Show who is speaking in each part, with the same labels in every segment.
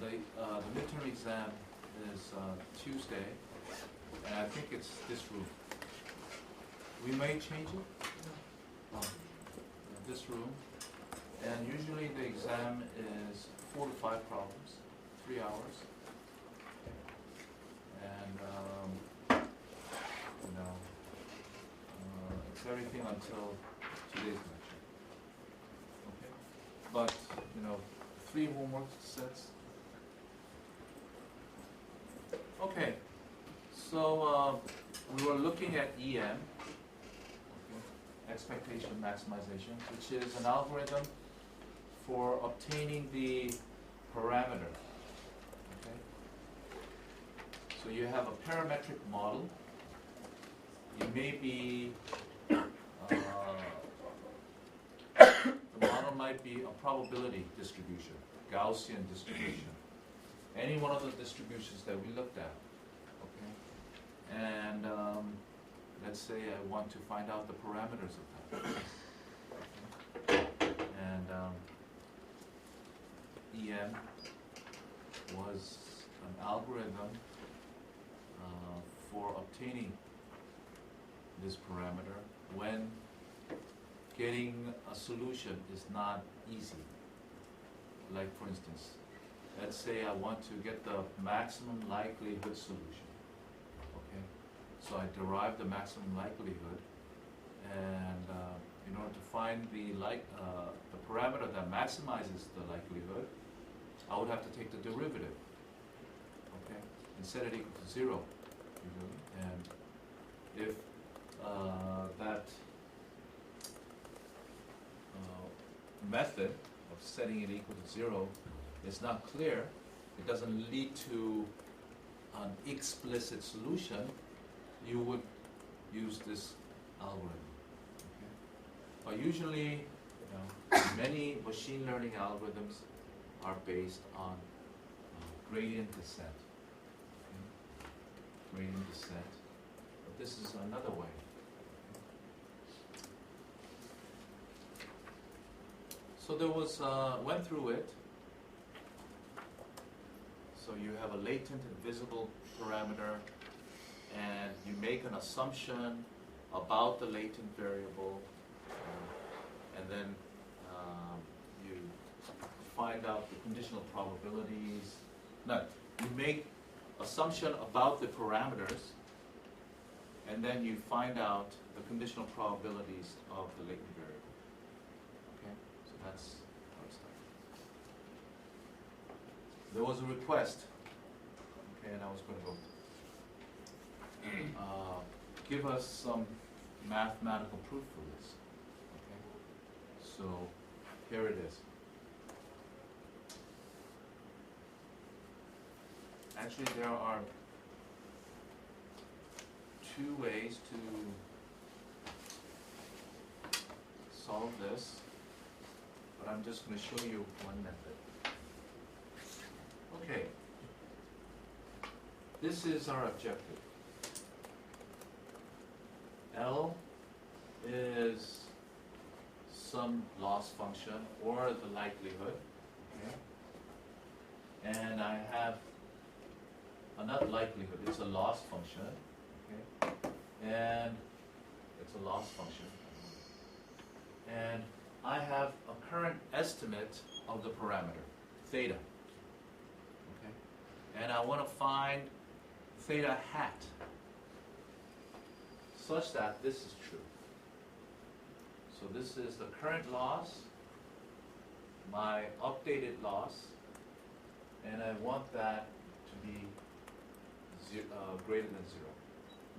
Speaker 1: The midterm exam is Tuesday, and I think it's this room. We may change it. This room, and usually the exam is 4 to 5 problems, 3 hours, and it's everything until today's lecture. Okay, but 3 homework sets. Okay, so we were looking at EM. Expectation maximization, which is an algorithm for obtaining the parameter. Okay? So you have a parametric model. You may be, the model might be a probability distribution, Gaussian distribution, any one of the distributions that we looked at. Okay? And let's say I want to find out the parameters of that. And EM was an algorithm for obtaining this parameter when getting a solution is not easy. Like for instance, let's say I want to get the maximum likelihood solution. So I derive the maximum likelihood, and in order to find the parameter that maximizes the likelihood, I would have to take the derivative, okay, and set it equal to 0, usually. And if that method of setting it equal to 0 is not clear, it doesn't lead to an explicit solution, you would use this algorithm. Okay? But usually, many machine learning algorithms are based on gradient descent. Okay? Gradient descent. But this is another way. So there was, went through it. So you have a latent and visible parameter, and you make an assumption about the latent variable, and then you find out the conditional probabilities. No, you make assumption about the parameters, and then you find out the conditional probabilities of the latent variable. Okay, so that's how it started. There was a request, okay, and I was going to go. Give us some mathematical proof for this. Okay? So here it is. Actually, there are 2 ways to solve this, but I'm just going to show you one method. Okay. This is our objective. L is some loss function or the likelihood, okay? And I have another likelihood. It's a loss function, okay? And it's a loss function. And I have a current estimate of the parameter, theta, okay? And I want to find theta hat, such that this is true. So this is the current loss, my updated loss, and I want that to be greater than 0.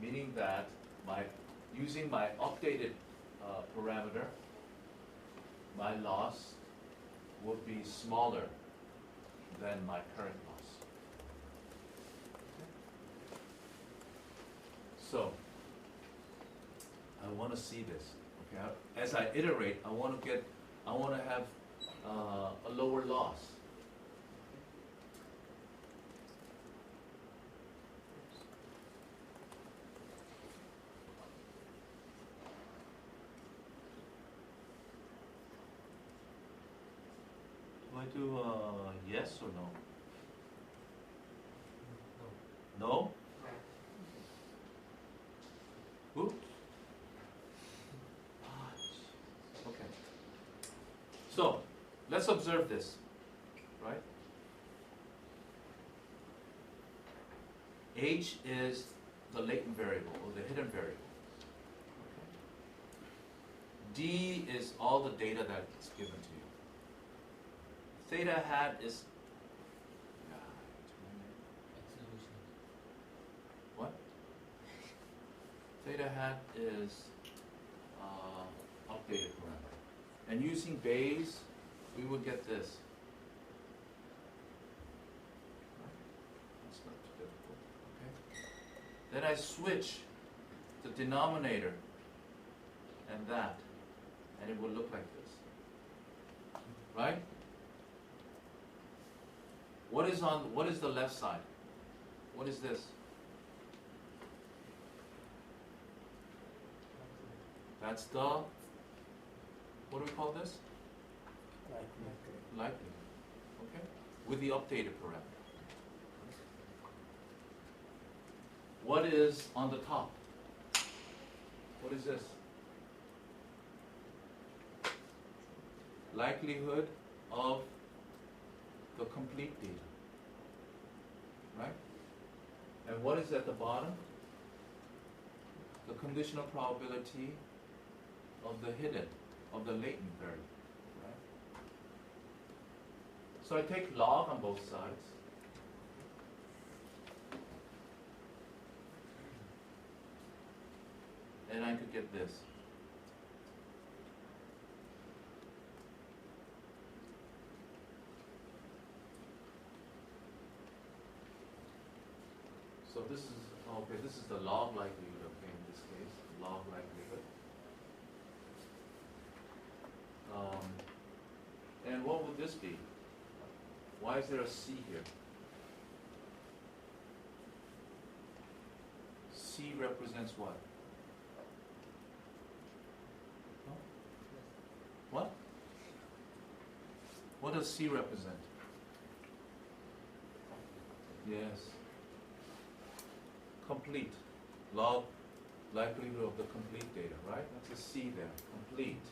Speaker 1: Meaning that using my updated parameter, my loss will be smaller than my current loss. Okay. So I want to see this. Okay, as I iterate, I want to have a lower loss. Do I do yes or no? No? Oops. Okay. So, let's observe this, right? H is the latent variable or the hidden variable. D is all the data that's given to you. Theta hat is what? Theta hat is updated parameter. And using Bayes, we would get this. That's not too difficult. Okay. Then I switch the denominator and that, and it will look like this. Right? What is the left side? What is this? That's the, what do we call this? Likelihood. Okay? With the updated parameter. What is on the top? What is this? Likelihood of the complete data. Right? And what is at the bottom? The conditional probability of the hidden, of the latent variable. Right? So I take log on both sides. And I could get this. So this is, okay, this is the log likelihood, okay, in this case, log likelihood. And what would this be? Why is there a C here? C represents what? No? What? What does C represent? Yes. Complete. Log likelihood of the complete data, right? That's a C there. Complete.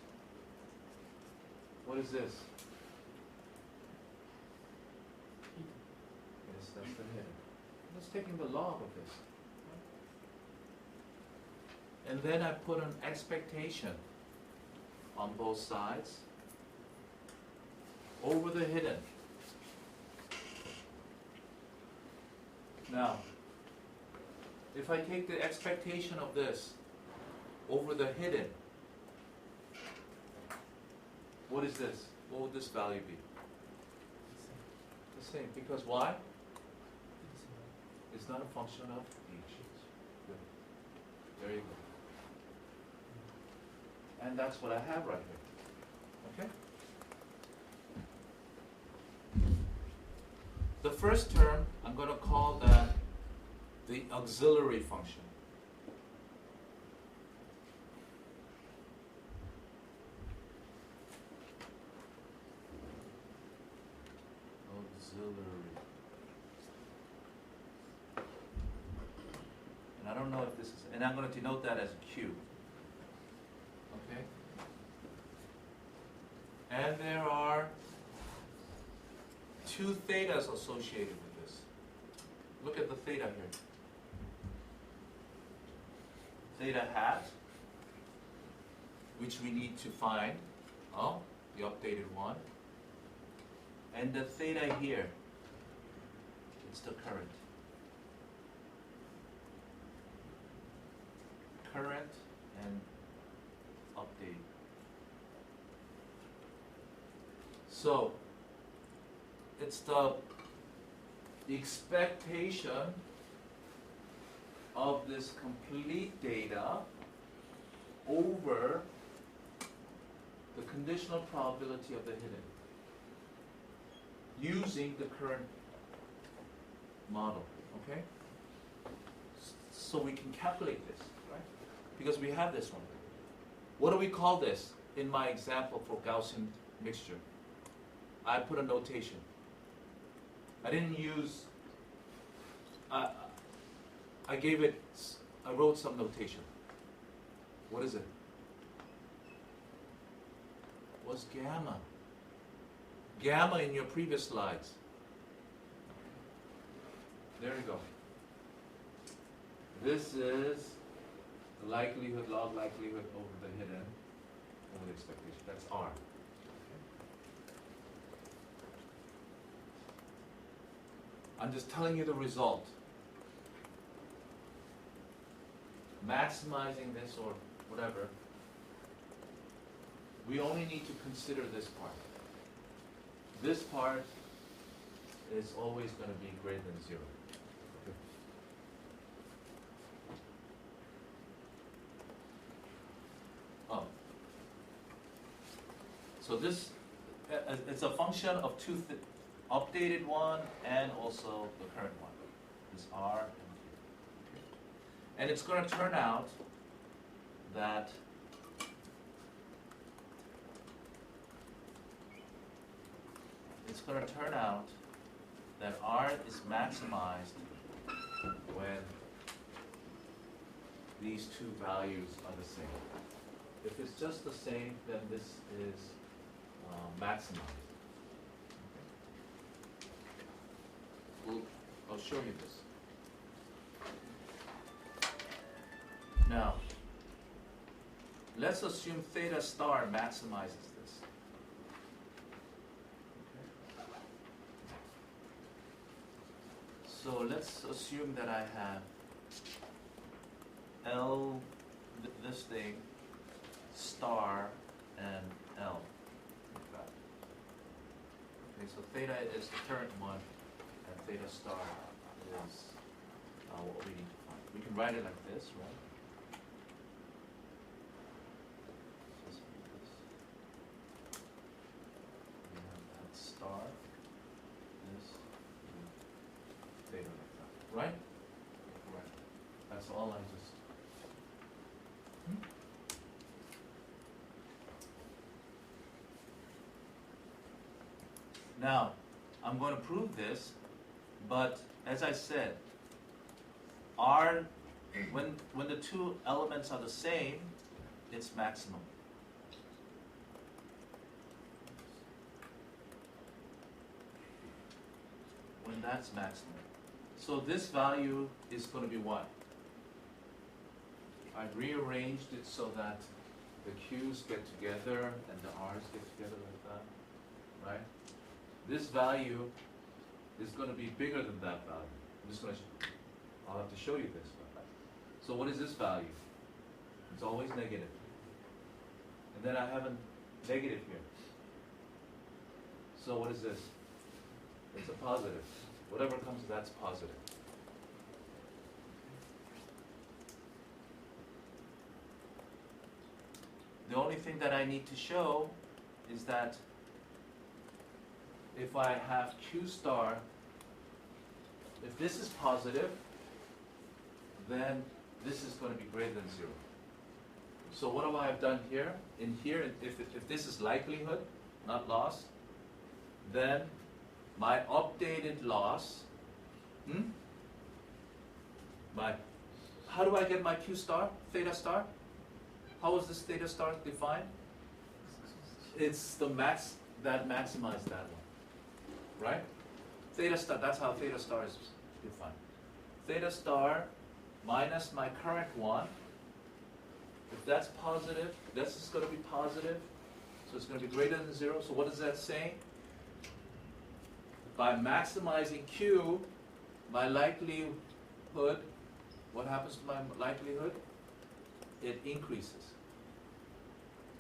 Speaker 1: What is this? Yes, that's the hidden. Just taking the log of this. And then I put an expectation on both sides over the hidden. Now, if I take the expectation of this over the hidden, what is this? What would this value be? The same. Because why? It's not a function of H. Good. There you go. And that's what I have right here. Okay? The first term, I'm going to call that the auxiliary function. Auxiliary. And I don't know if this is, and I'm going to denote that as a Q. Okay? And there are two thetas associated with this. Look at the theta here. Theta hat, which we need to find, the updated one. And the theta here, it's the current. Current and update. So, it's the expectation of this complete data over the conditional probability of the hidden using the current model, okay? So we can calculate this, right? Because we have this one. What do we call this in my example for Gaussian mixture? I put a notation. I didn't use, I wrote some notation. What is it? What's gamma? Gamma in your previous slides. There you go. This is the likelihood, log likelihood over the hidden, over the expectation. That's R. I'm just telling you the result. Maximizing this or whatever, we only need to consider this part. This part is always going to be greater than 0. Oh. So this, it's a function of two updated one and also the current one. This R and Q. And it's going to turn out that R is maximized when these two values are the same. If it's just the same, then this is maximized. I'll show you this. Now, let's assume theta star maximizes this. So let's assume that I have L, this thing, star, and L. Okay, so theta is the current one, and theta star is what we need to find. We can write it like this, right? Just like this. We have that star, this, and theta like that, right? Correct. That's all I just. Now, I'm going to prove this, but as I said, R, when the two elements are the same, it's maximum. When that's maximum. So this value is going to be what? I've rearranged it so that the Q's get together and the R's get together like that, right? This value is going to be bigger than that value. I'm just going to, I'll have to show you this. So what is this value? It's always negative. And then I have a negative here. So what is this? It's a positive. Whatever comes, that's positive. The only thing that I need to show is that if I have Q star, if this is positive, then this is going to be greater than 0. So what do I have done here? In here, if this is likelihood, not loss, then my updated loss, how do I get my Q star, theta star? How is this theta star defined? It's the max that maximized that one. Right? Theta star, that's how theta star is defined. Theta star minus my current one. If that's positive, this is going to be positive. So it's going to be greater than 0. So what does that say? By maximizing Q, my likelihood, what happens to my likelihood? It increases.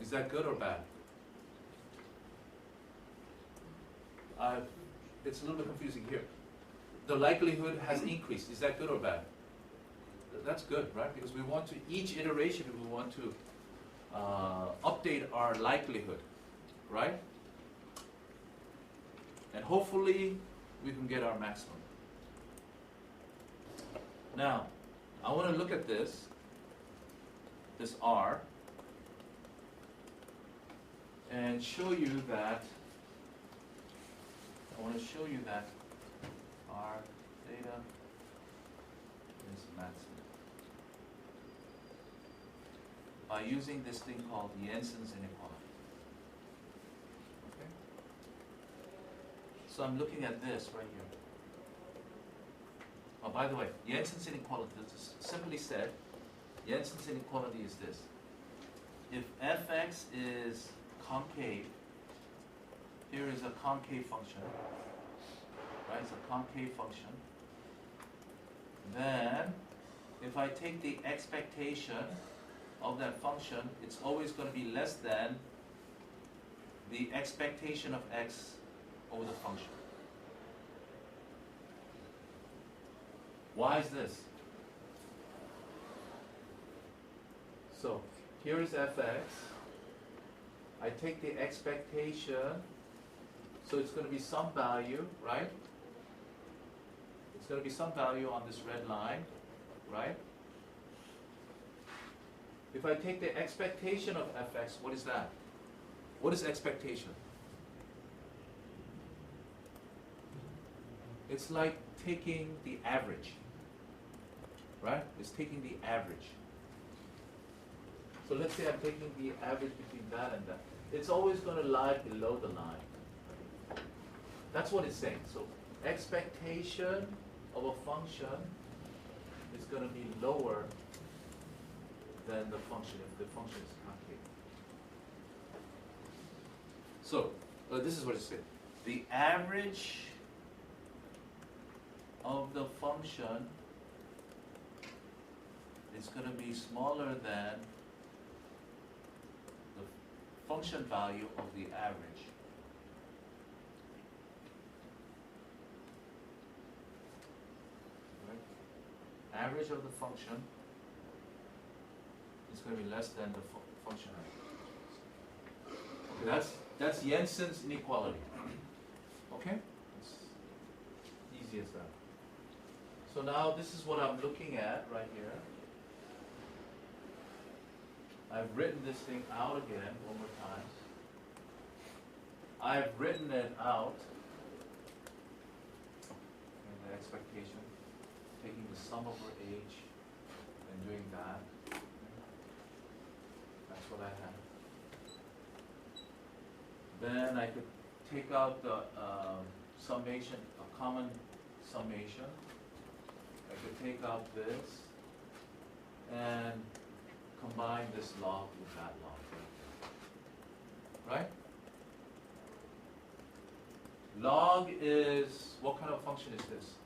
Speaker 1: Is that good or bad? It's a little bit confusing here. The likelihood has increased. Is that good or bad? That's good, right? Because we want to, each iteration, we want to update our likelihood, right? And hopefully, we can get our maximum. Now, I want to look at this R, and show you that, I want to show you that R theta is maximum by using this thing called Jensen's inequality. Okay? So I'm looking at this right here. Oh, by the way, Jensen's inequality, simply said, Jensen's inequality is this. If fx is concave, here is a concave function, right? It's a concave function. Then, if I take the expectation of that function, it's always going to be less than the expectation of x over the function. Why is this? So, here is fx. I take the expectation, so it's going to be some value, right? It's going to be some value on this red line, right? If I take the expectation of fx, what is that? What is expectation? It's like taking the average, right? It's taking the average. So let's say I'm taking the average between that and that. It's always going to lie below the line. That's what it's saying. So expectation of a function is going to be lower than the function if the function is concave. So this is what it said. The average of the function is going to be smaller than the function value of the average. Right? Average of the function is going to be less than the function. Okay, that's Jensen's inequality. Okay? It's easy as that. So now this is what I'm looking at right here. I've written this thing out again one more time. I've written it out in the expectation, taking the sum over h and doing that. That's what I have. Then I could take out the summation, a common summation. I could take out this and combine this log with that log. Right? Log is, what kind of function is this?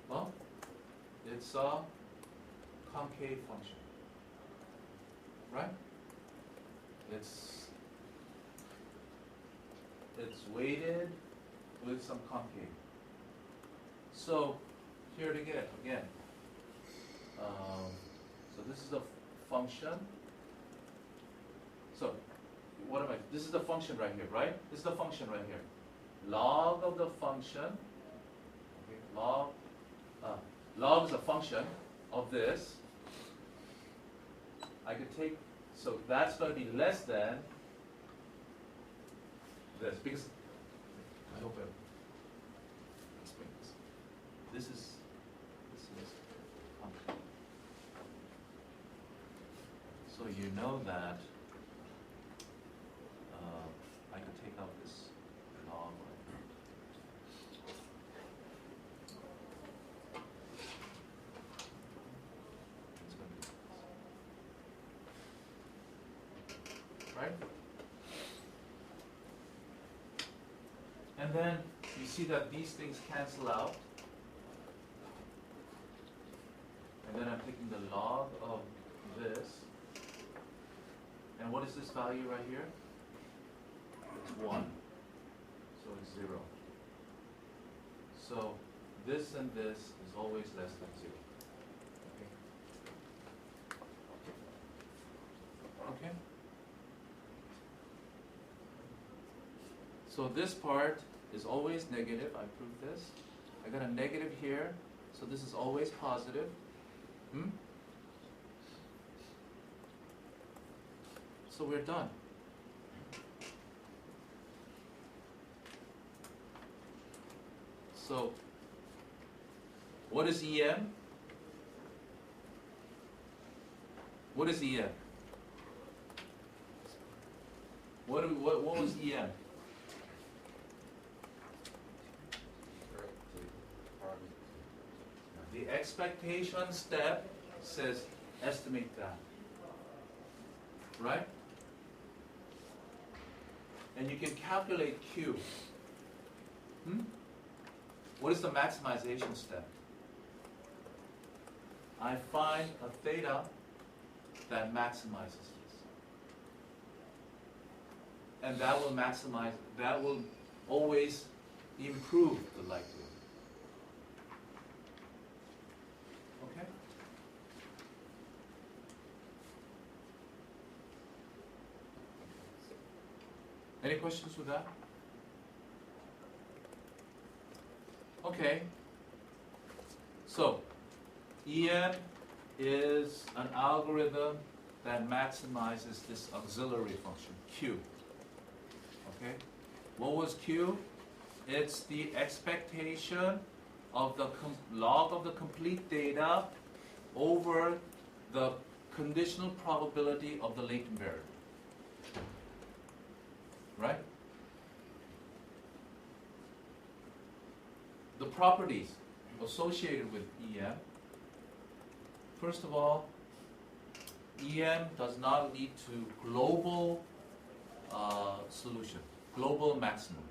Speaker 1: Well, it's a concave function. Right? It's weighted with some concave. So here it again. So this is a function. So what am I? This is the function right here, right? This is the function right here. Log of the function. Okay, log is a function of this. I could take, so that's going to be less than this, because I hope I explain this. This is function. So you know that I could take out this log right here. It's going to be this. Right? And then you see that these things cancel out. And then I'm taking the log of this. And what is this value right here? It's 1. So it's 0. So this and this is always less than 0. Okay? Okay? So this part is always negative. I proved this. I got a negative here. So this is always positive. So we're done. So What is EM? What is EM? What was EM? The expectation step says estimate that. Right? And you can calculate Q. What is the maximization step? I find a theta that maximizes this. And that will maximize, that will always improve the likelihood. Okay? Any questions with that? Okay. So, EM is an algorithm that maximizes this auxiliary function, Q. Okay? What was Q? It's the expectation of the log of the complete data over the conditional probability of the latent variable. Right? The properties associated with EM. First of all, EM does not lead to global solution, global maximum.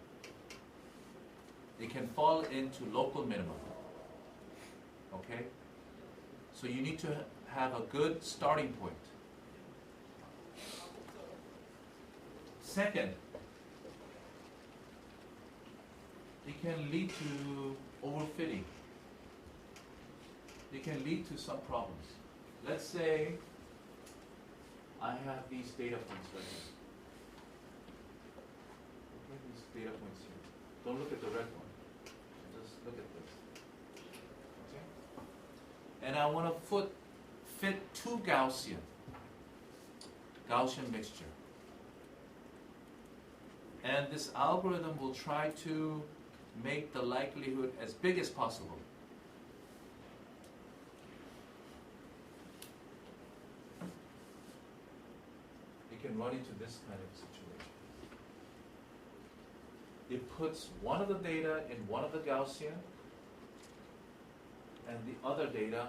Speaker 1: It can fall into local minimum. Okay? So you need to have a good starting point. Second, it can lead to overfitting. It can lead to some problems. Let's say I have these data points right here. Okay, these data points here. Don't look at the red one. Just look at this. Okay? And I want to fit two Gaussian mixture. And this algorithm will try to make the likelihood as big as possible. It can run into this kind of situation. It puts one of the data in one of the Gaussian and the other data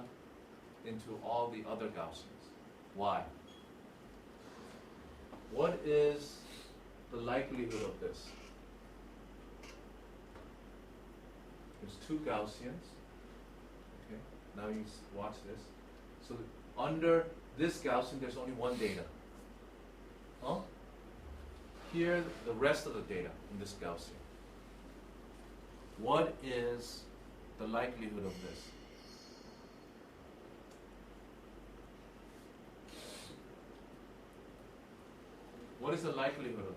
Speaker 1: into all the other Gaussians. Why? What is the likelihood of this? There's two Gaussians. Okay, now you watch this. So under this Gaussian, there's only one data. Huh? Here, the rest of the data in this Gaussian. What is the likelihood of this? What is the likelihood of this?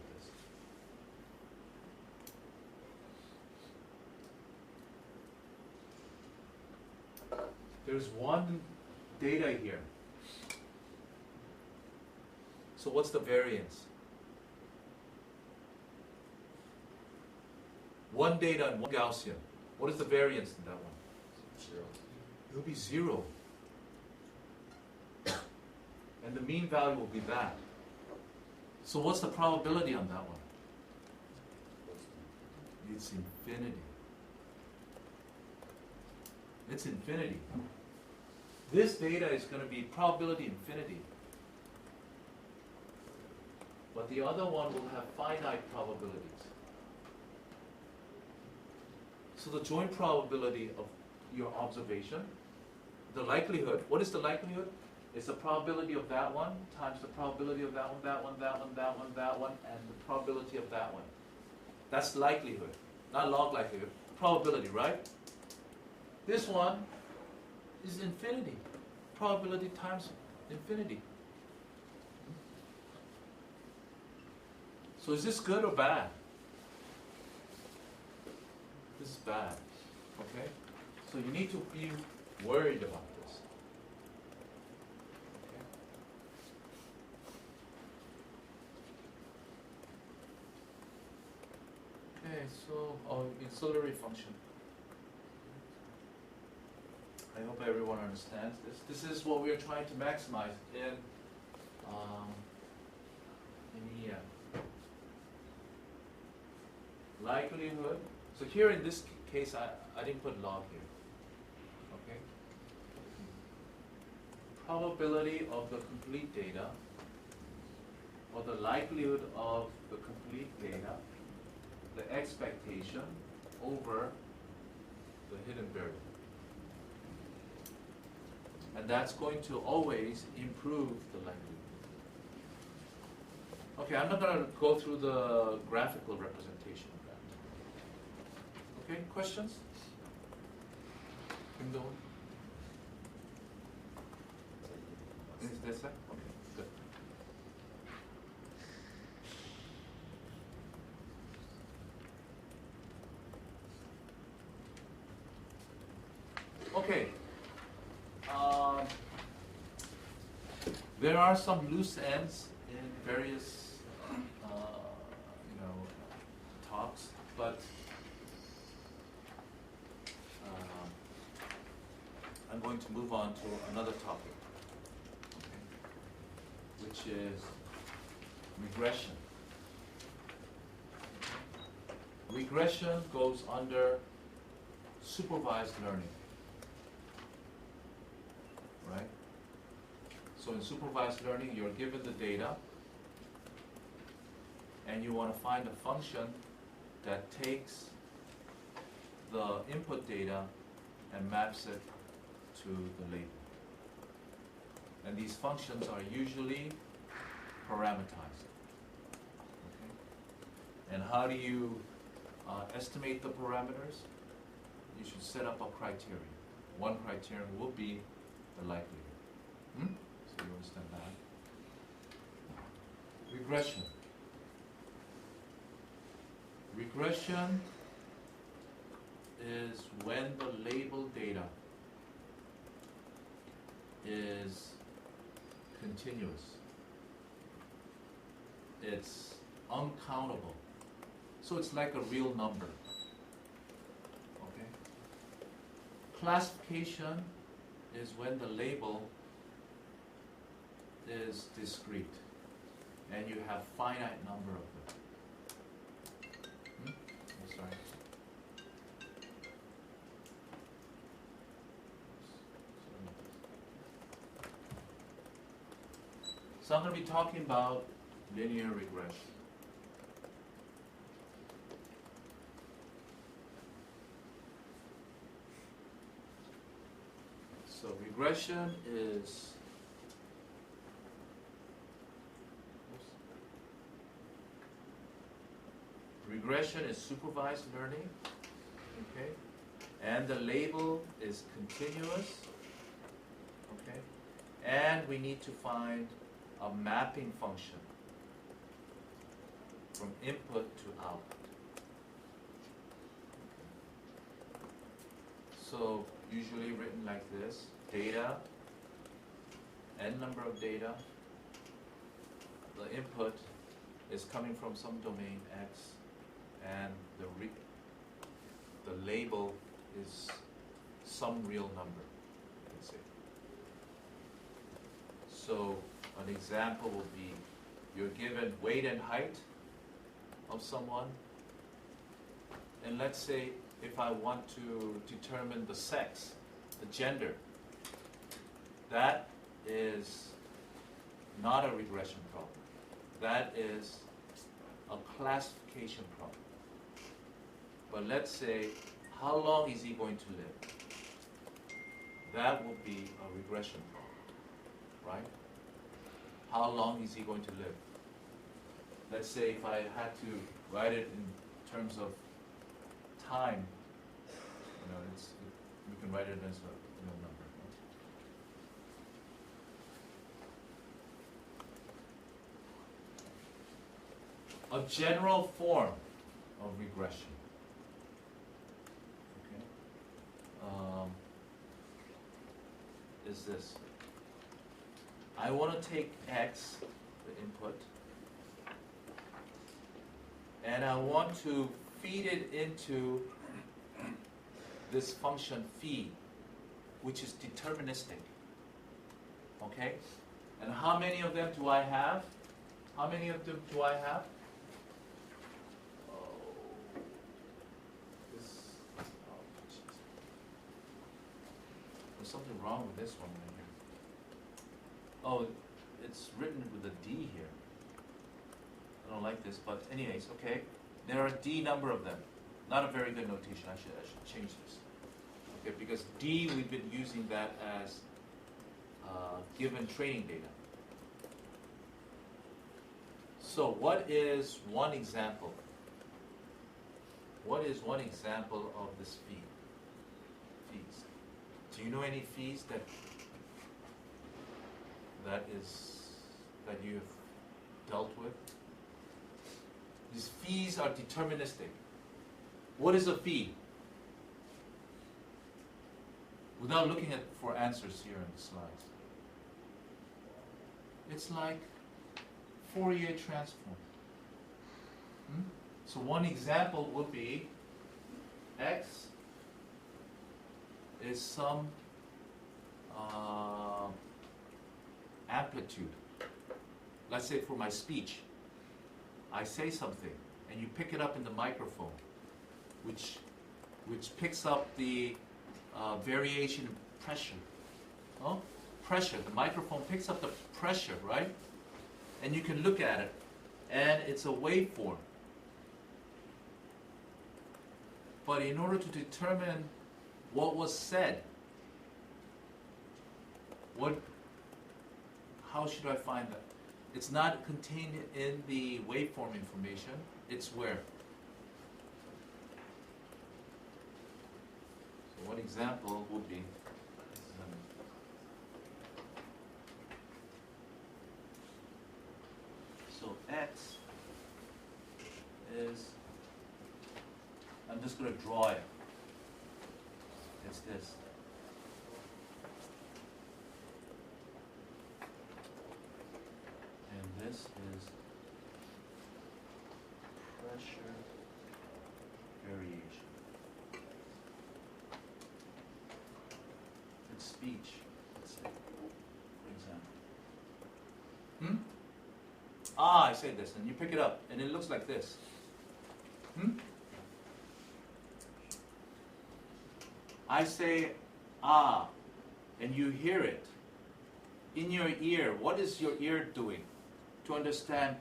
Speaker 1: There's one data here. So what's the variance? One data and one Gaussian. What is the variance in that one?
Speaker 2: 0.
Speaker 1: It will be 0. And the mean value will be that. So what's the probability on that one? It's infinity. It's infinity. This data is going to be probability infinity. But the other one will have finite probabilities. So the joint probability of your observation, the likelihood, what is the likelihood? It's the probability of that one times the probability of that one, that one, that one, that one, that one, and the probability of that one. That's likelihood, not log likelihood. Probability, right? This one is infinity. Probability times infinity. So is this good or bad? This is bad. Okay? So you need to be worried about this. Okay, so auxiliary function. I hope everyone understands this. This is what we are trying to maximize in EM. Likelihood. So here in this case, I didn't put log here. Okay. Probability of the complete data, or the likelihood of the complete data, the expectation over the hidden variable. And that's going to always improve the likelihood. Okay, I'm not going to go through the graphical representation of that. Okay, questions? Kim Do-won? Is this it? Okay, good. Okay. There are some loose ends in various, talks, but I'm going to move on to another topic, okay, which is regression. Regression goes under supervised learning. Right? So in supervised learning, you're given the data, and you want to find a function that takes the input data and maps it to the label. And these functions are usually parameterized. Okay? And how do you estimate the parameters? You should set up a criterion. One criterion will be the likelihood. So you understand that. Regression. Regression is when the label data is continuous. It's uncountable. So it's like a real number. Okay? Classification is when the label is discrete and you have finite number of them. Oh, sorry. So I'm going to be talking about linear regression. So regression is supervised learning, okay, and the label is continuous, okay, and we need to find a mapping function from input to output. So usually written like this: data, n number of data, the input is coming from some domain X, and the label is some real number, you can say. So an example would be, you're given weight and height of someone, and let's say if I want to determine the sex, the gender, that is not a regression problem. That is a classification problem. But let's say, how long is he going to live? That would be a regression problem, right? How long is he going to live? Let's say if I had to write it in terms of time, we can write it as a real number. A general form of regression. Okay. Is this. I want to take X, the input, and I want to feed it into this function phi. which is deterministic. Okay? And how many of them do I have? How many of them do I have? There's something wrong with this one right here. Oh, it's written with a D here. I don't like this, but anyways, okay. There are D number of them. Not a very good notation. I should change this. Okay, because D, we've been using that as given training data. So what is one example? What is one example of this fee? Fees. Do you know any fees that you've dealt with? These fees are deterministic. What is a fee? Without looking for answers here in the slides. It's like Fourier transform. So one example would be x is some amplitude. Let's say for my speech, I say something and you pick it up in the microphone, which picks up the variation in pressure. Oh, pressure. The microphone picks up the pressure, right? And you can look at it, and it's a waveform. But in order to determine what was said, how should I find that? It's not contained in the waveform information. It's where? So one example would be, so x is, I'm just going to draw it. It's this. And this is pressure variation. It's speech, let's say, for example. I say this, and you pick it up, and it looks like this. I say, and you hear it. In your ear, what is your ear doing to understand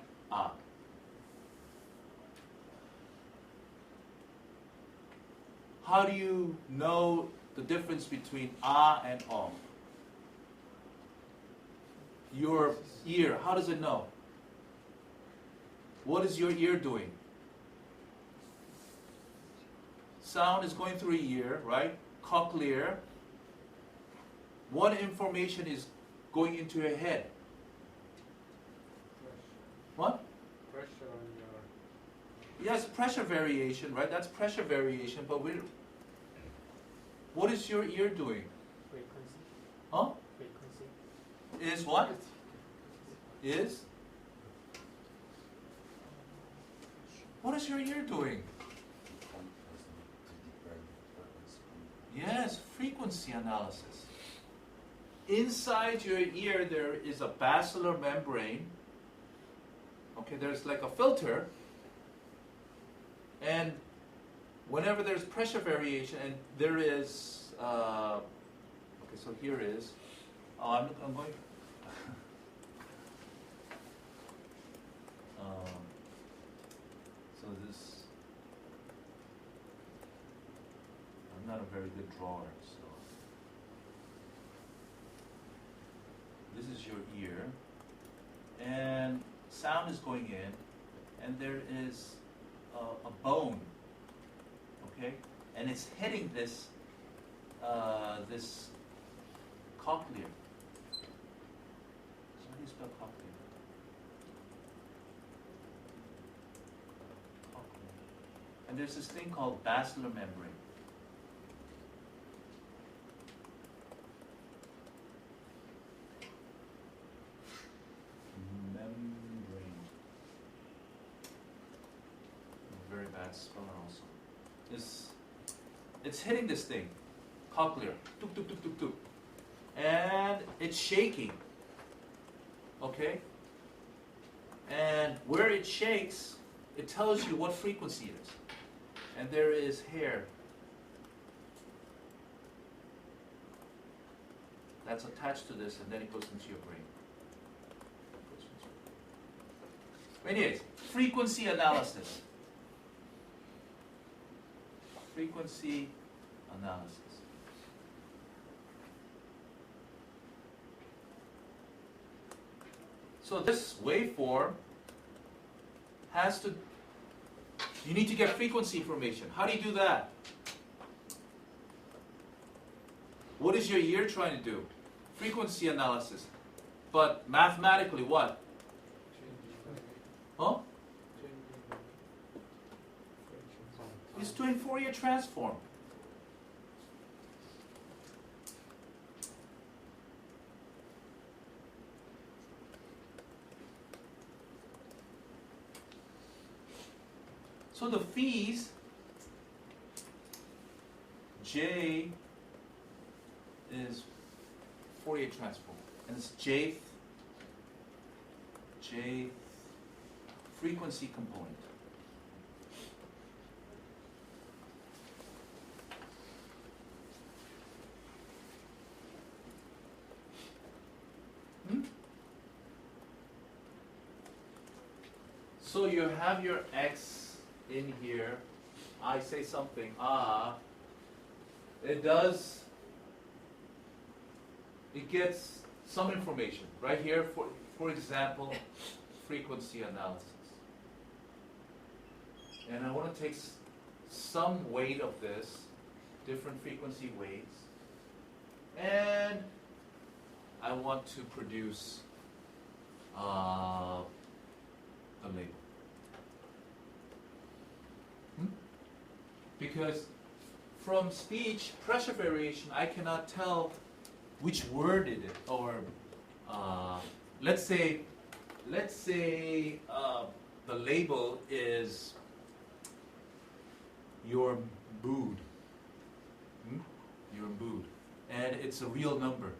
Speaker 1: How do you know the difference between and Your ear, how does it know? What is your ear doing? Sound is going through your ear, right? Cochlear. What information is going into your head? What?
Speaker 2: Pressure on your...
Speaker 1: Yes, pressure variation, right? That's pressure variation, but what is your ear doing?
Speaker 2: Frequency.
Speaker 1: Huh?
Speaker 2: Frequency.
Speaker 1: Is what? Is? What is your ear doing? Yes, frequency analysis. Inside your ear there is a basilar membrane. Okay, there's like a filter. And whenever there's pressure variation, and there is, okay, so here is, I'm going, so this, I'm not a very good drawer, so this is your ear, and sound is going in, and there is a bone, okay, and it's hitting this this cochlear. So how do you spell cochlear? Cochlear. And there's this thing called basilar membrane. Very bad speller also. It's hitting this thing, cochlear. Tuk, tuk, tuk, tuk, tuk. And it's shaking. Okay? And where it shakes, it tells you what frequency it is. And there is hair that's attached to this, and then it goes into your brain. Anyways, frequency analysis. Frequency analysis. So this waveform has to, you need to get frequency information. How do you do that? What is your ear trying to do? Frequency analysis. But mathematically what? Huh? It's doing Fourier transform. So the fees, J is Fourier transform, and it's Jth frequency component. So you have your X in here. I say something, it gets some information. Right here, for example, frequency analysis. And I want to take some weight of this, different frequency weights, and I want to produce a label. Because from speech pressure variation, I cannot tell which word it is, or let's say the label is your mood, your mood, and it's a real number.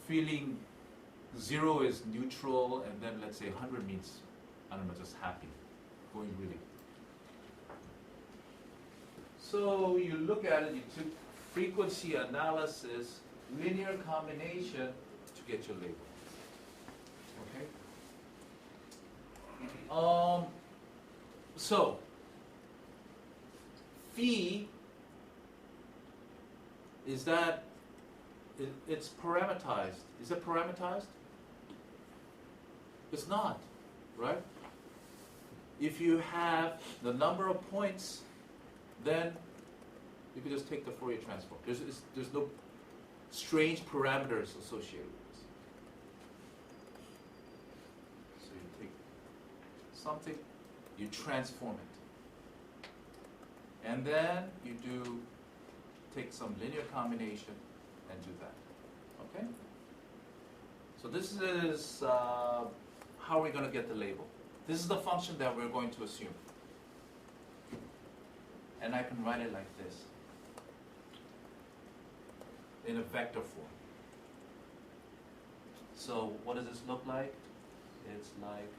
Speaker 1: Feeling 0 is neutral, and then let's say 100 means, I don't know, just happy, going really. So you look at it, you took frequency analysis, linear combination to get your label. Okay? So, phi is that, it's parameterized. Is it parameterized? It's not, right? If you have the number of points, then you can just take the Fourier transform. There's no strange parameters associated with this. So you take something, you transform it. And then you take some linear combination and do that. Okay? So this is how we're going to get the label. This is the function that we're going to assume. And I can write it like this, in a vector form. So what does this look like? It's like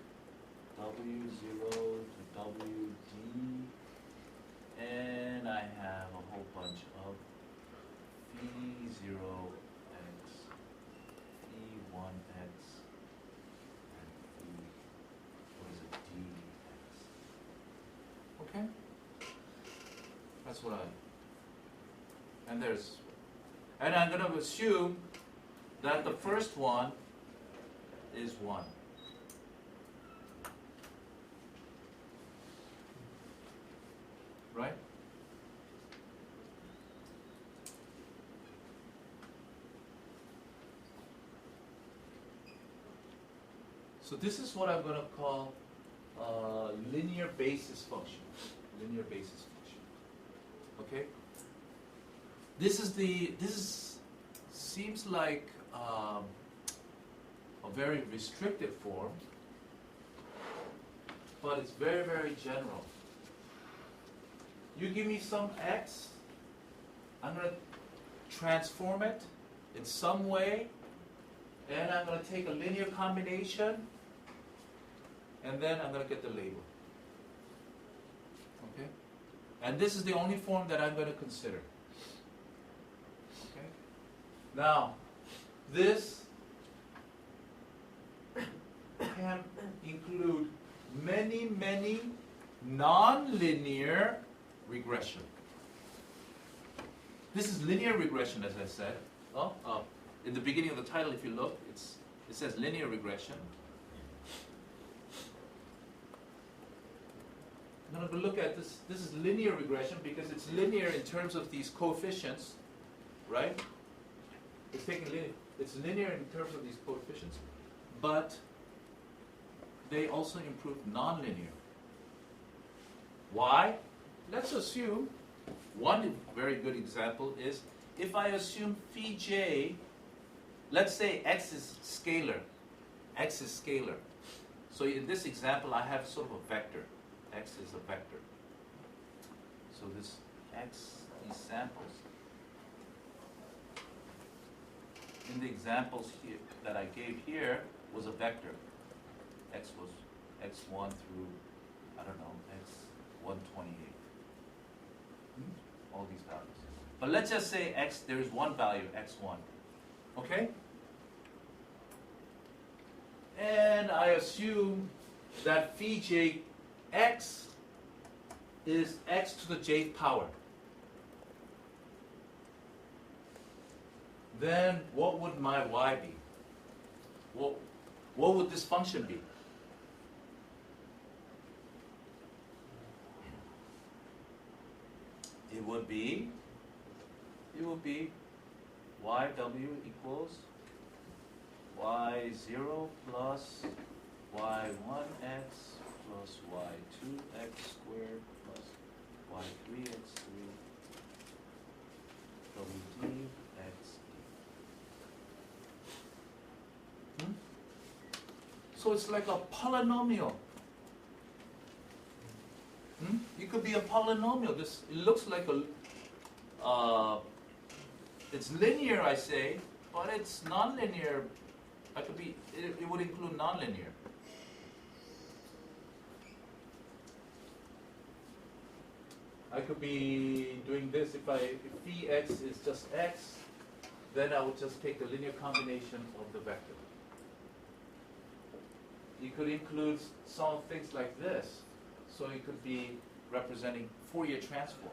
Speaker 1: W0 to WD, and I have a whole bunch of phi0x, phi1x, and dx. Okay? That's what and I'm going to assume that the first one is 1. Right? So this is what I'm going to call linear basis function. Linear basis function. Okay? This seems like a very restricted form, but it's very, very general. You give me some x, I'm going to transform it in some way, and I'm going to take a linear combination, and then I'm going to get the label. Okay? And this is the only form that I'm going to consider. Okay? Now, this can include many, many non-linear regression. This is linear regression, as I said. In the beginning of the title, if you look, it says linear regression. I'm going to look at this. This is linear regression because it's linear in terms of these coefficients, right? It's taking linear. It's linear in terms of these coefficients, but they also improve nonlinear. Why? Let's assume one very good example is if I assume phi j, let's say x is scalar. X is scalar. So in this example, I have sort of a vector. X is a vector. So this x, these samples, in the examples here that I gave here was a vector. X was x1 through, I don't know, x128. All these values. But let's just say x, there is one value, x1. Okay? And I assume that phi j x is x to the jth power. Then what would my y be? What would this function be? It would be yw equals y0 plus y1x plus y2x squared plus y3x3 wd x. So it's like a polynomial. It could be a polynomial. This it looks like a. It's linear, I say, but it's nonlinear. It would include nonlinear. I could be doing this if phi x is just x, then I would just take the linear combination of the vector. You could include some things like this. So it could be representing Fourier transform.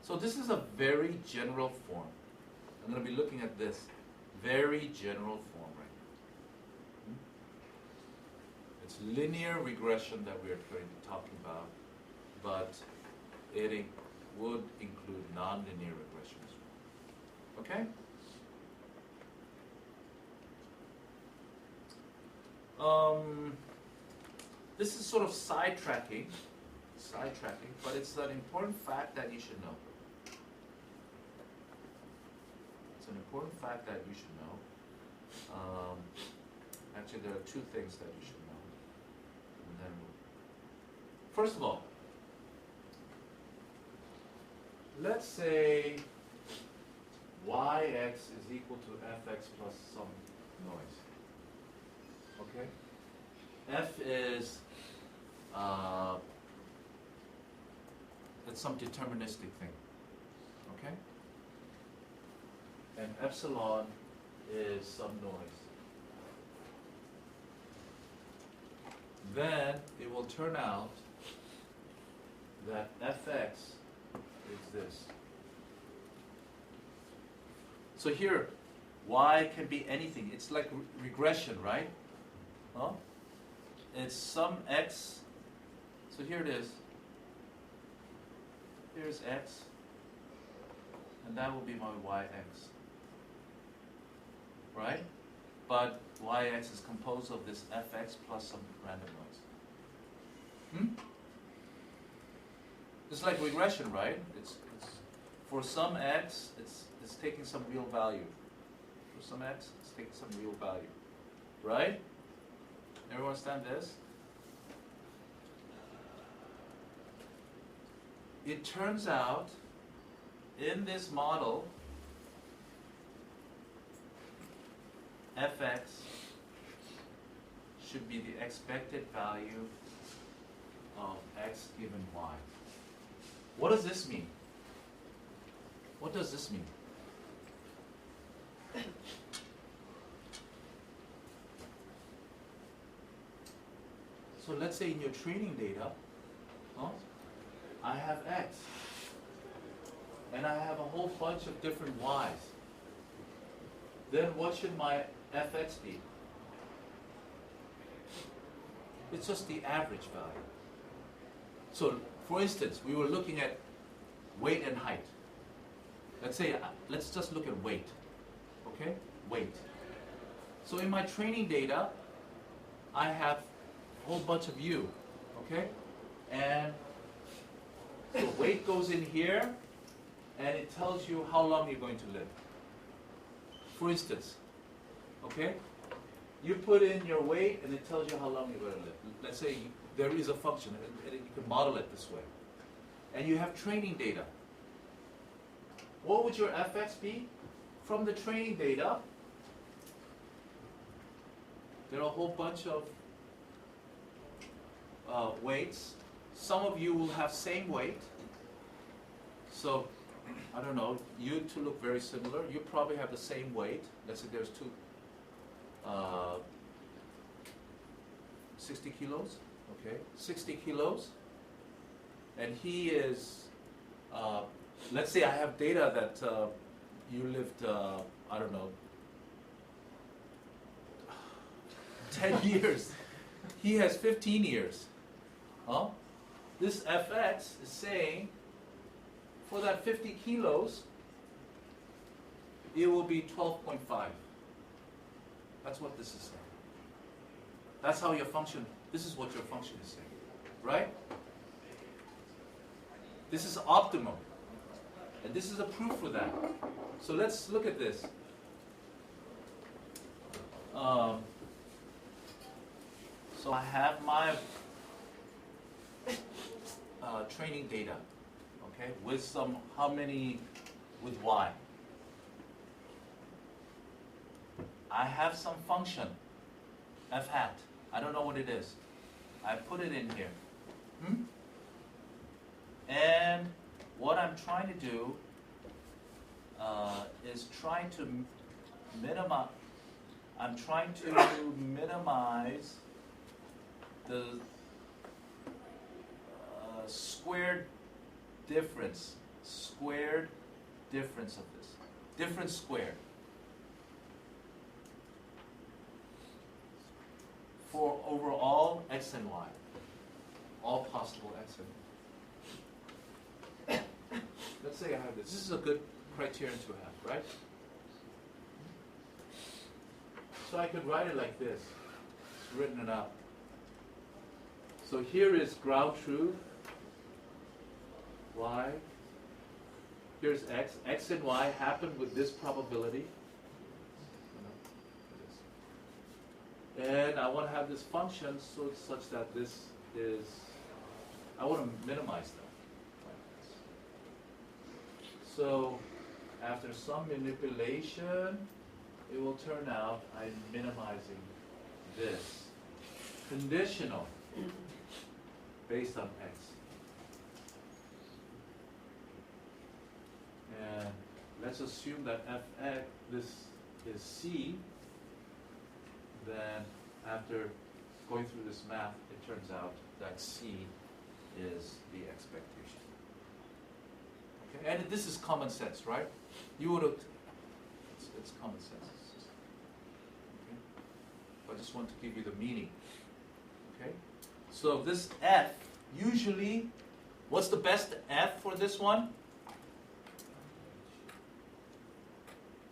Speaker 1: So this is a very general form. I'm going to be looking at this very general form right now. It's linear regression that we are going to be talking about, but it would include nonlinear regression as well. Okay? This is sort of sidetracking, but it's an important fact that you should know. It's an important fact that you should know. Actually, there are two things that you should know. And then first of all, let's say yx is equal to fx plus some noise. Okay? F is it's some deterministic thing. Okay? And epsilon is some noise. Then it will turn out that fx is this. So here, y can be anything. It's like regression, right? Huh? It's some x. So here it is. Here's x. And that will be my yx. Right? But yx is composed of this fx plus some random noise. It's like regression, right? It's for some x, it's taking some real value. For some x, it's taking some real value. Right? Everyone understand this? it turns out in this model, fx should be the expected value of x given y. What does this mean? What does this mean? So let's say in your training data, I have x, and I have a whole bunch of different y's. Then what should my fx be? It's just the average value. So, for instance, we were looking at weight and height. Let's say, let's just look at weight, okay? Weight. So in my training data, I have a whole bunch of u, okay? And so weight goes in here, and it tells you how long you're going to live. For instance, okay? You put in your weight, and it tells you how long you're going to live. Let's say there is a function, and you can model it this way. And you have training data. What would your fx be? From the training data, there are a whole bunch of weights. Some of you will have same weight. So, I don't know, you two look very similar. You probably have the same weight. Let's say there's 60 kilos, okay? 60 kilos. And he is, let's say I have data that you lived, I don't know, 10 years. He has 15 years. Huh? This fx is saying, for that 50 kilos, it will be 12.5. That's what this is saying. That's how your function, this is what your function is saying, right? This is optimum. And this is a proof for that. So let's look at this. So I have my training data, okay, with some, how many, with y. I have some function, f hat. I don't know what it is. I put it in here. And what I'm trying to do is trying to minimize. I'm trying to minimize the squared difference of this. Difference squared. For over all x and y. All possible x and y. Let's say I have this. This is a good criterion to have, right? So I could write it like this. It's written it up. So here is ground truth, y. Here's x. X and y happen with this probability. And I want to have this function so such that this is, I want to minimize that. So after some manipulation, it will turn out I'm minimizing this. Conditional based on x. And let's assume that fx, this is c. Then after going through this math, it turns out that c is the expectation. Okay, and this is common sense, right? You would have, it's common sense. Okay? I just want to give you the meaning. Okay? So this f, usually, what's the best f for this one?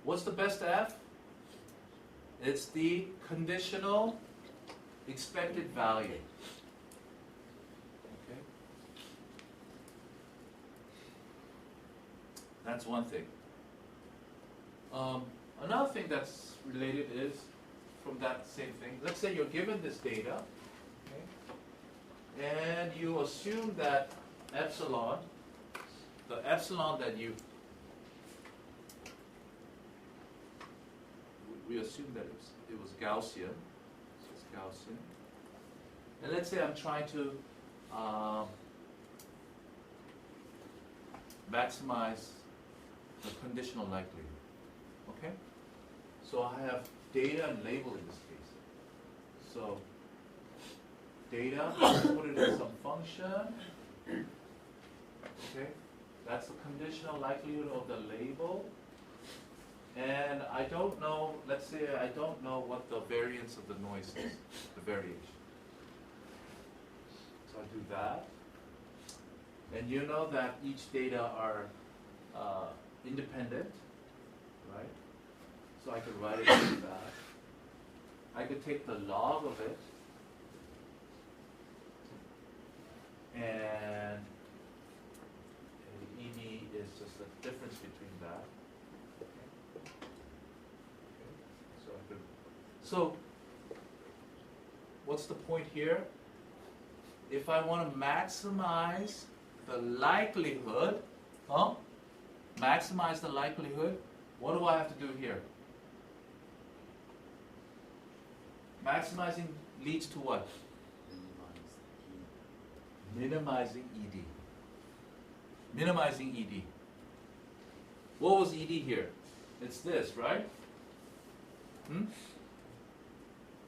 Speaker 1: What's the best f? It's the conditional expected value. Okay? That's one thing. Another thing that's related is from that same thing. Let's say you're given this data, okay, and you assume that epsilon the epsilon that we assume that it was Gaussian, so it's Gaussian. And let's say I'm trying to maximize the conditional likelihood. Okay? So I have data and label in this case. So data, put it in some function. Okay? That's the conditional likelihood of the label. And I don't know, let's say I don't know what the variance of the noise is, the variation. So I do that. And you know that each data are independent, right? So I could write it like that. I could take the log of it, and ED is just the difference between that. So what's the point here? If I want to maximize the likelihood, maximize the likelihood, what do I have to do here? Maximizing leads to what? Minimizing ED. Minimizing ED. What was ED here? It's this, right?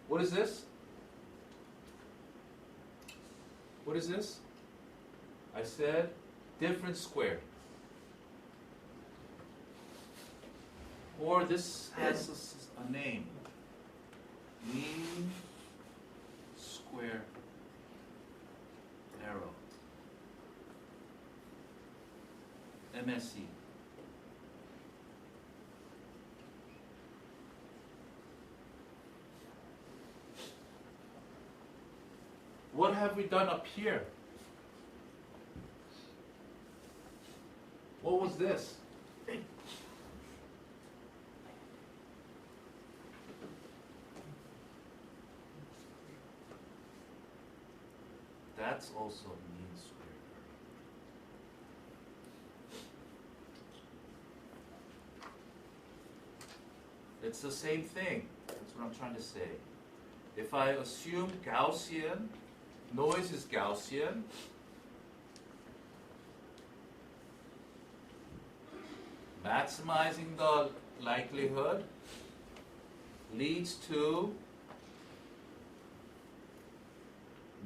Speaker 1: What is this? What is this? I said difference squared. Or this has a name. Mean square error. MSE. What have we done up here? What was this? That's also mean square error. It's the same thing. That's what I'm trying to say. If I assume Gaussian, noise is Gaussian, maximizing the likelihood leads to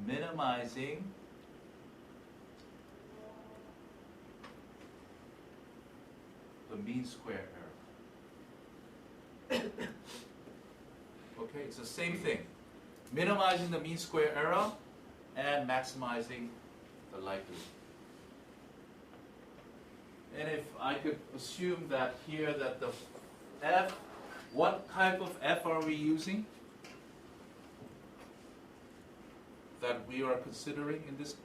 Speaker 1: minimizing the mean square error. Okay, it's the same thing. Minimizing the mean square error and maximizing the likelihood. And if I could assume that here that the f, what type of f are we using that we are considering in this?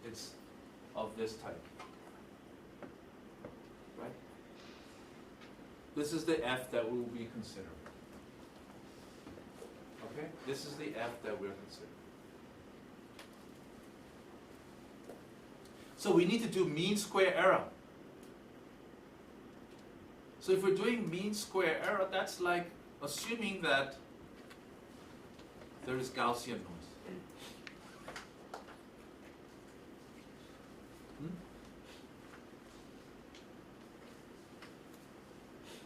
Speaker 1: It's of this type, right? This is the f that we will be considering. Okay, this is the f that we're considering. So we need to do mean square error. So if we're doing mean square error, that's like assuming that there is Gaussian noise.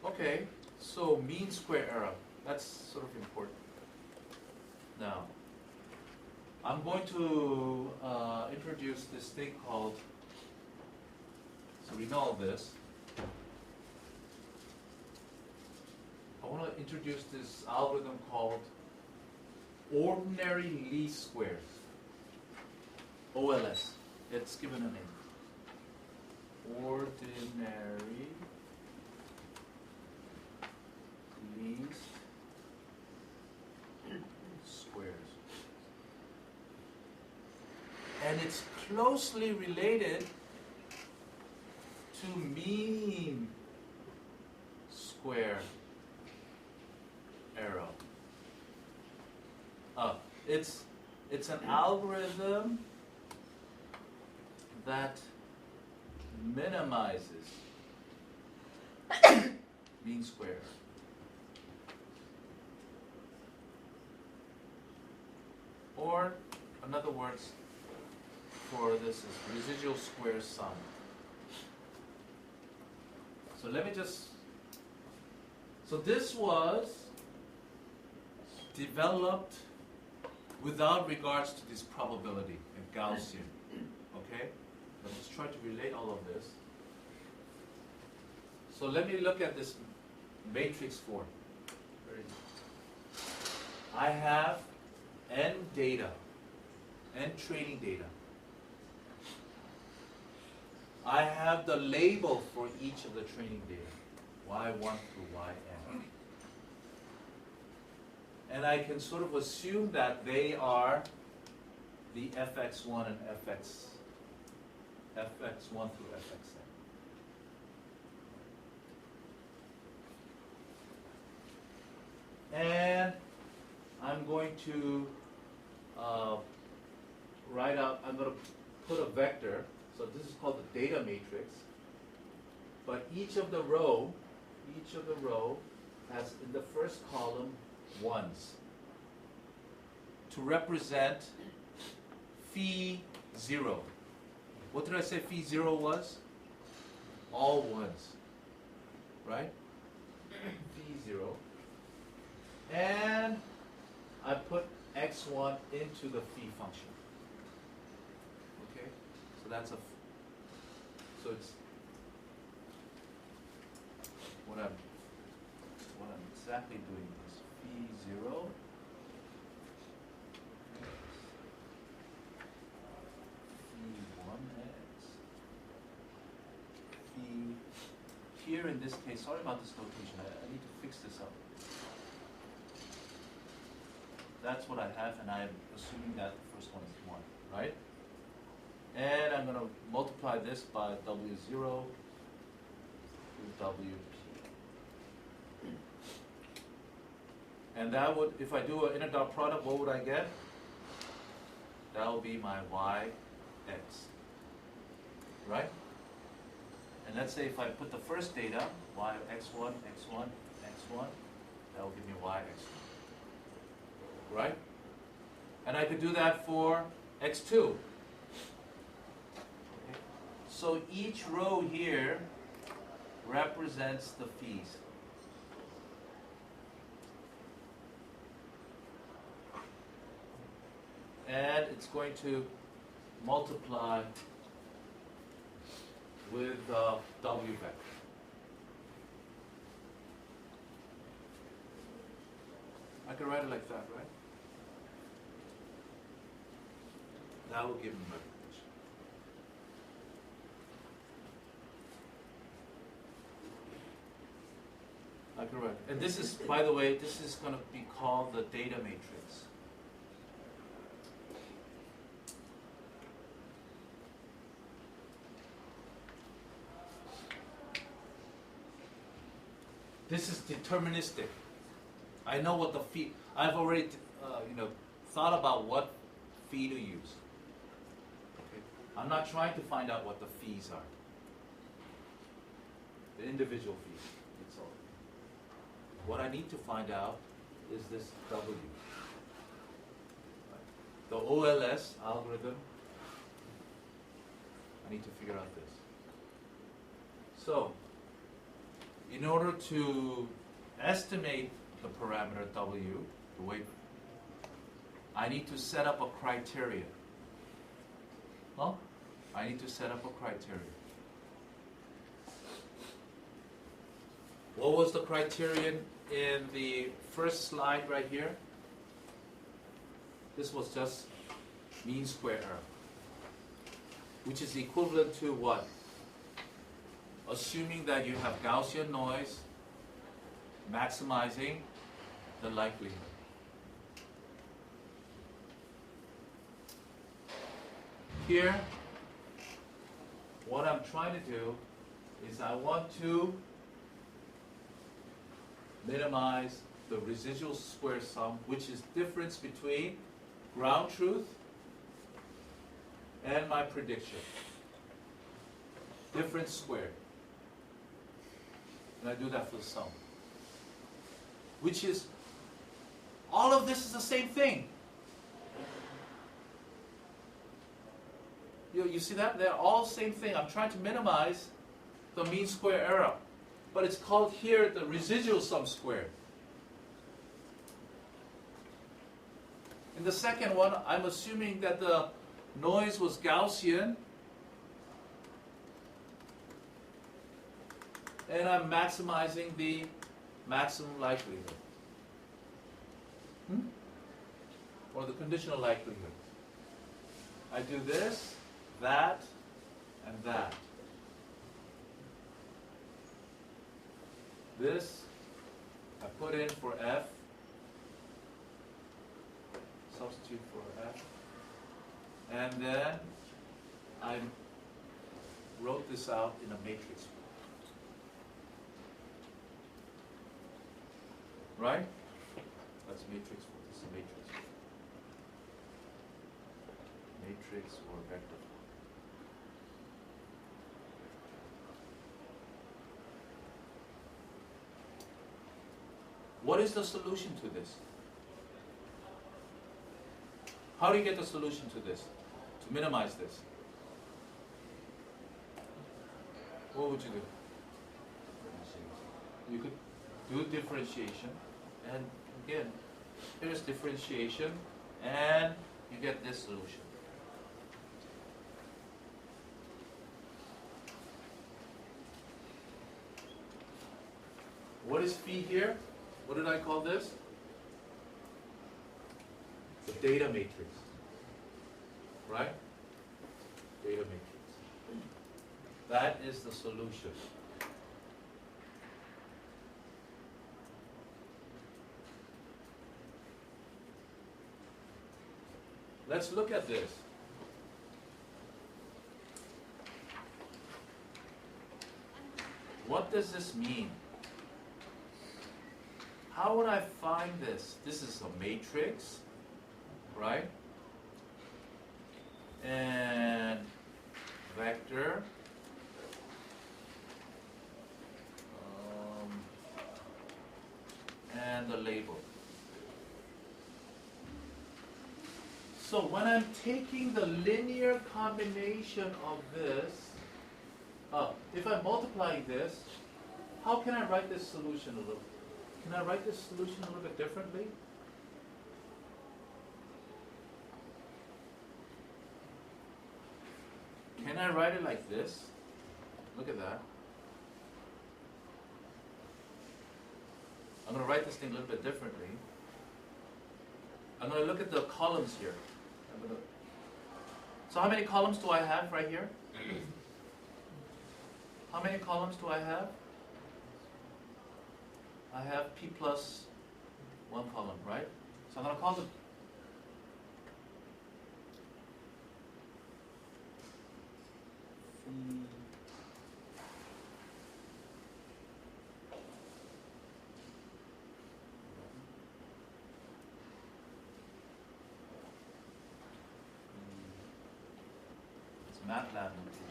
Speaker 1: Okay, so mean square error, that's sort of important. Now, I'm going to introduce this thing called, so we know all this. I want to introduce this algorithm called ordinary least squares, OLS. It's given a name. Ordinary least squares. And it's closely related to mean square error. It's an algorithm that minimizes mean square error. Or, in other words, for this is residual square sum. So let me just, so this was developed without regards to this probability and Gaussian, okay? Let's try to relate all of this. So let me look at this matrix form. I have n data, n training data. I have the label for each of the training data, y1 through yn. And I can sort of assume that they are the fx1 and fx1 through fxn. And I'm going to write out, I'm going to put a vector. So this is called the data matrix. But each of the row has in the first column ones to represent phi 0. What did I say phi 0 was? All ones, right? Phi 0. And I put x1 into the phi function. Okay? So that's so it's what I'm exactly doing is phi 0 phi 1x phi here in this case, sorry about this notation, I need to fix this up. That's what I have, and I'm assuming that the first one is 1, right? And I'm going to multiply this by W0 with WP. And that would, if I do an inner dot product, what would I get? That will be my YX, right? And let's say if I put the first data, Y x1, x1, x1, that will give me Y x1. Right? And I could do that for x2. Okay. So each row here represents the phis. And it's going to multiply with the W vector. I could write it like that, right? That will give me my prediction. I can write. And this is, by the way, this is going to be called the data matrix. This is deterministic. I know what the phi. I've already, thought about what phi to use. Okay. I'm not trying to find out what the phis are. The individual phis. It's all. What I need to find out is this W. Right. The OLS algorithm. I need to figure out this. So, in order to estimate the parameter W, the way I need to set up a criteria. Well, I need to set up a criteria. What was the criterion in the first slide right here? This was just mean square error, which is equivalent to what? Assuming that you have Gaussian noise, maximizing the likelihood. Here, what I'm trying to do is I want to minimize the residual square sum, which is difference between ground truth and my prediction. difference squared. And I do that for the sum. Which is, all of this is the same thing. You see that? They're all same thing. I'm trying to minimize the mean square error. But it's called here the residual sum squared. In the second one, I'm assuming that the noise was Gaussian. And I'm maximizing the maximum likelihood. Or the conditional likelihood. I do this, that, and that. This, I put in for F, substitute for F, and then I wrote this out in a matrix. Right? That's matrix form. This is matrix form. Matrix or vector form. What is the solution to this? How do you get the solution to this? To minimize this? What would you do? You could do differentiation, and again, here's differentiation, and you get this solution. What is phi here? What did I call this? The data matrix. Right? Data matrix. That is the solution. Let's look at this. What does this mean? How would I find this? This is a matrix, right? And vector. And the label. So when I'm taking the linear combination of this, if I'm multiplying this, how can I write this solution a little? Can I write this solution a little bit differently? Can I write it like this? Look at that. I'm going to write this thing a little bit differently. I'm going to look at the columns here. So how many columns do I have right here? How many columns do I have? I have P plus one column, right? So I'm going to call them. It's MATLAB notation.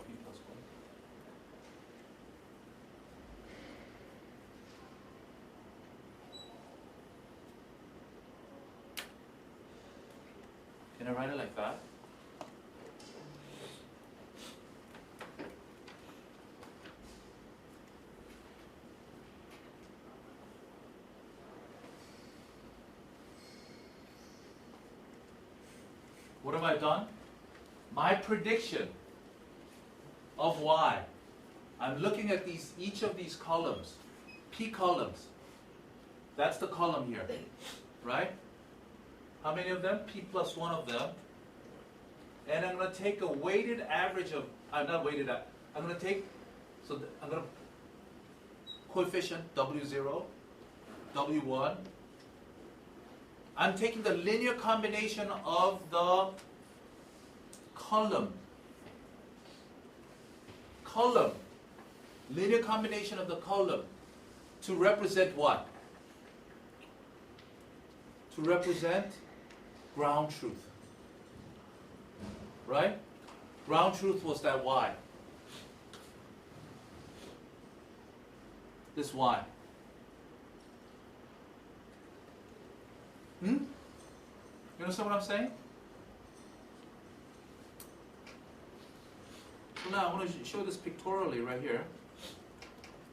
Speaker 1: P plus one. Can I write it like that? What have I done? My prediction of y. I'm looking at each of these columns, P columns. That's the column here, right? How many of them? P plus one of them. And I'm going to take a weighted average of, I'm going to take, I'm going to, coefficient W0, W1. I'm taking the linear combination of the column. Linear combination of the column to represent what? to represent ground truth. Right? Ground truth was that y. This y. You understand what I'm saying? So now I want to show this pictorially right here.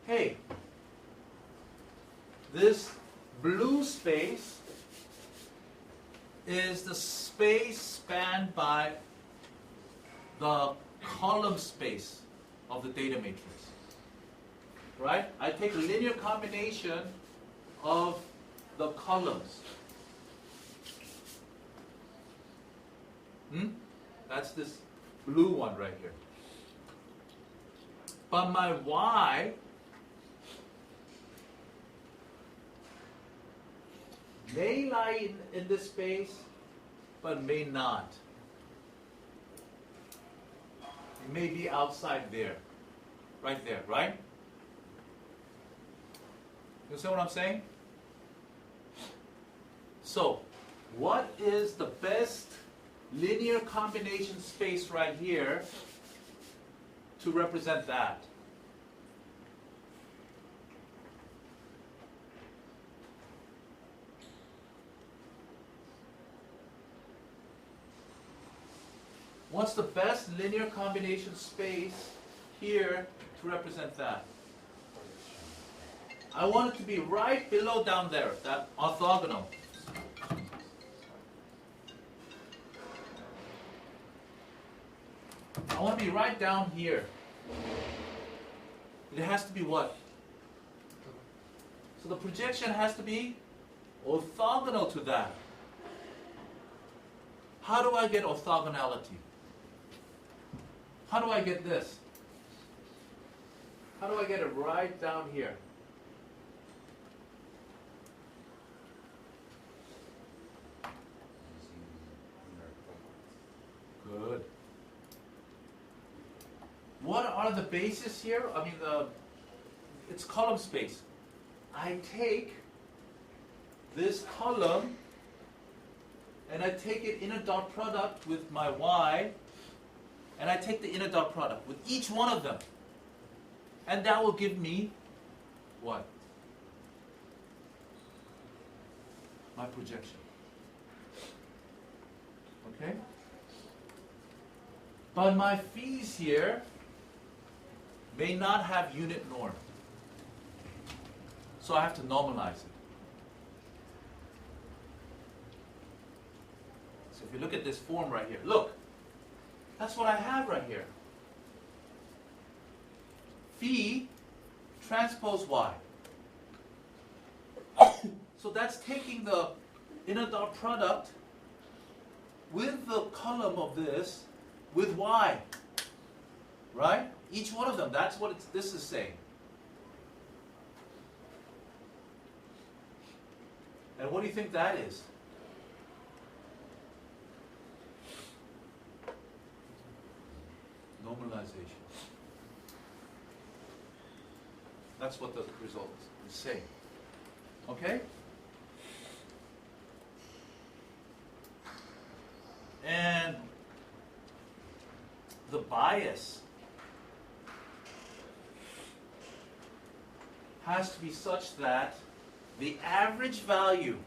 Speaker 1: Hey, this blue space is the space spanned by the column space of the data matrix. Right? I take a linear combination of the columns. That's this blue one right here. But my y may lie in this space, but may not. It may be outside there. Right there, right? You see what I'm saying? So, what is the best linear combination space right here to represent that? What's the best linear combination space here to represent that? I want it to be right below down there, that orthogonal. I want to be right down here. It has to be what? So the projection has to be orthogonal to that. How do I get orthogonality? How do I get this? How do I get it right down here? Good. What are the bases here? I mean, it's column space. I take this column and I take it inner dot product with my y, and I take the inner dot product with each one of them. And that will give me what? My projection. Okay? But my phis here may not have unit norm. So I have to normalize it. So if you look at this form right here, look, that's what I have right here. Phi transpose y. So that's taking the inner dot product with the column of this with y. Right? Each one of them, that's what this is saying. And what do you think that is? Normalization. That's what the result is saying. Okay? And the bias has to be such that the average value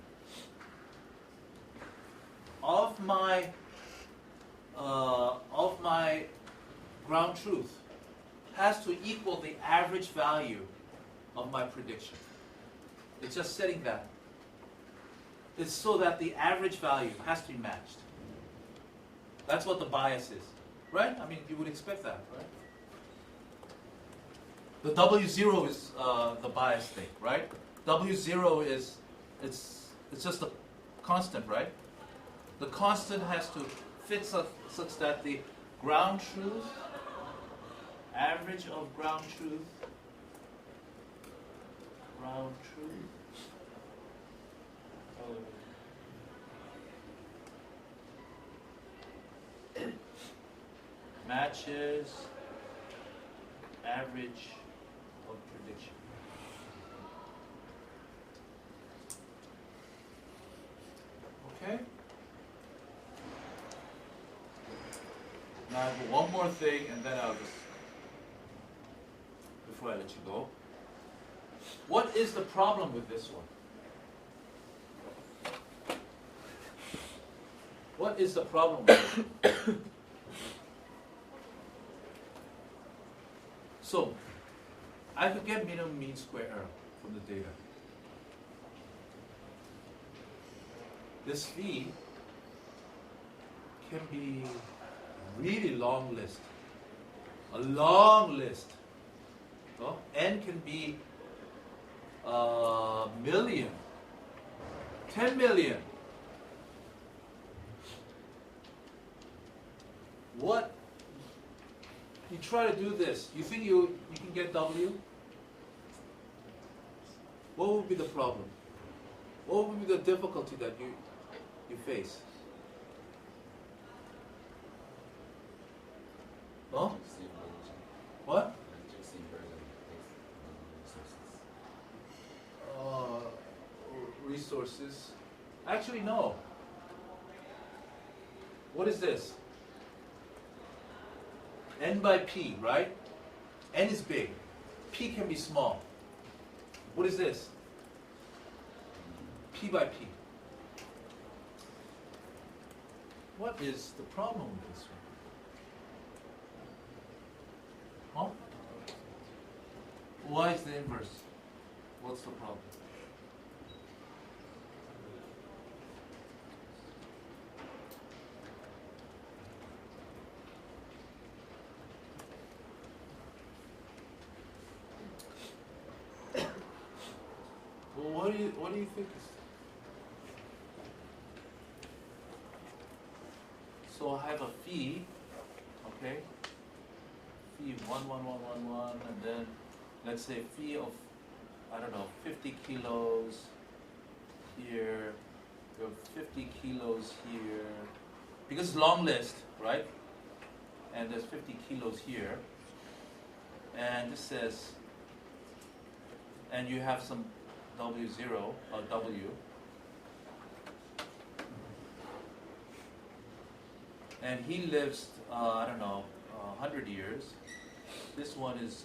Speaker 1: of my ground truth has to equal the average value of my prediction. It's just setting that. It's so that the average value has to be matched. That's what the bias is, right? I mean, you would expect that, right? The W0 is the bias thing, right? W0 is, it's just a constant, right? The constant has to fit such that the ground truth, average of ground truth, matches average of prediction. Now I have one more thing, and then I'll just, before I let you go. What is the problem with this one? What is the problem with it? So, I could get minimum mean square error from the data. This V can be a really long list. A long list. No? N can be a million, 10 million. What? You try to do this. You think you can get W? What would be the problem? What would be the difficulty that you face? Huh? What? Resources. Actually, no. What is this? N by P, right? N is big. P can be small. What is this? P by P. What is the problem with this one? Huh? Why is the inverse? What's the problem? Well, what do you think is? So I have a phi, okay? Phi 1, 1, 1, 1, 1, and then let's say phi of, I don't know, 50 kilos here, you have 50 kilos here, because it's long list, right? And there's 50 kilos here, and this says, and you have some W0 or W, and he lives, I don't know, 100 years. This one is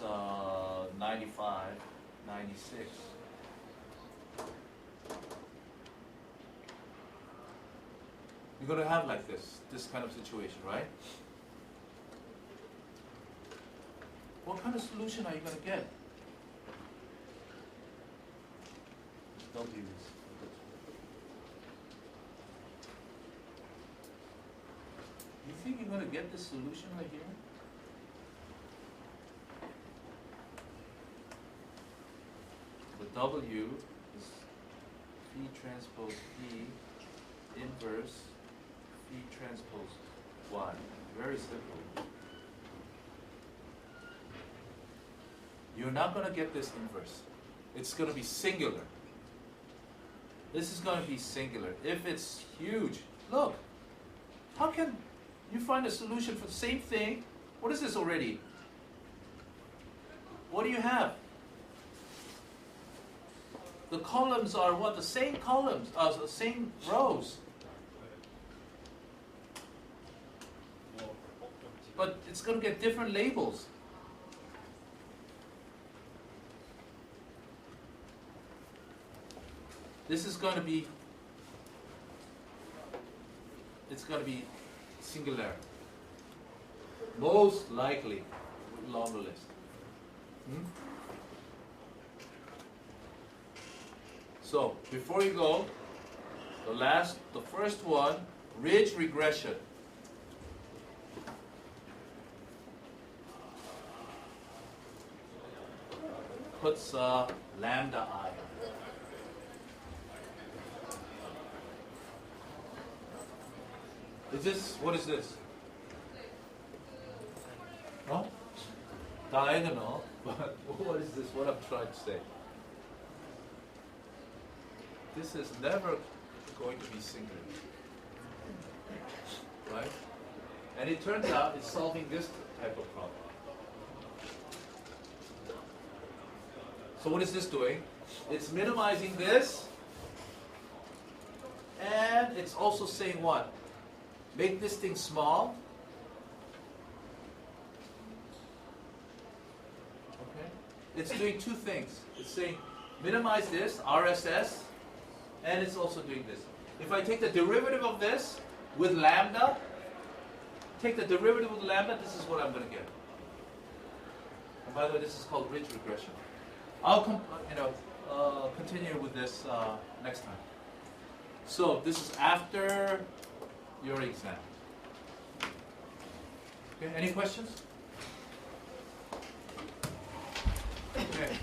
Speaker 1: 95, 96. You're going to have like this kind of situation, right? What kind of solution are you going to get? W's. You think you're going to get this solution right here? The W is phi transpose P inverse phi transpose Y. Very simple. You're not going to get this inverse. It's going to be singular. This is going to be singular. If it's huge, look, how can you find a solution for the same thing? What is this already? What do you have? The columns are what? The same columns, the same rows. But it's going to get different labels. This is going to be, it's going to be singular. Most likely with longer list. So, before you go, the first one, ridge regression. Puts lambda I. Is this, what is this? Huh? Diagonal, but what is this, what I'm trying to say? This is never going to be singular, right? And it turns out it's solving this type of problem. So what is this doing? It's minimizing this, and it's also saying what? Make this thing small, it's doing two things. It's saying minimize this, RSS, and it's also doing this. If I take the derivative of this with lambda, take the derivative with lambda, this is what I'm going to get. And by the way, this is called ridge regression. I'll continue with this next time. So this is after your exam. Okay, any questions? Okay.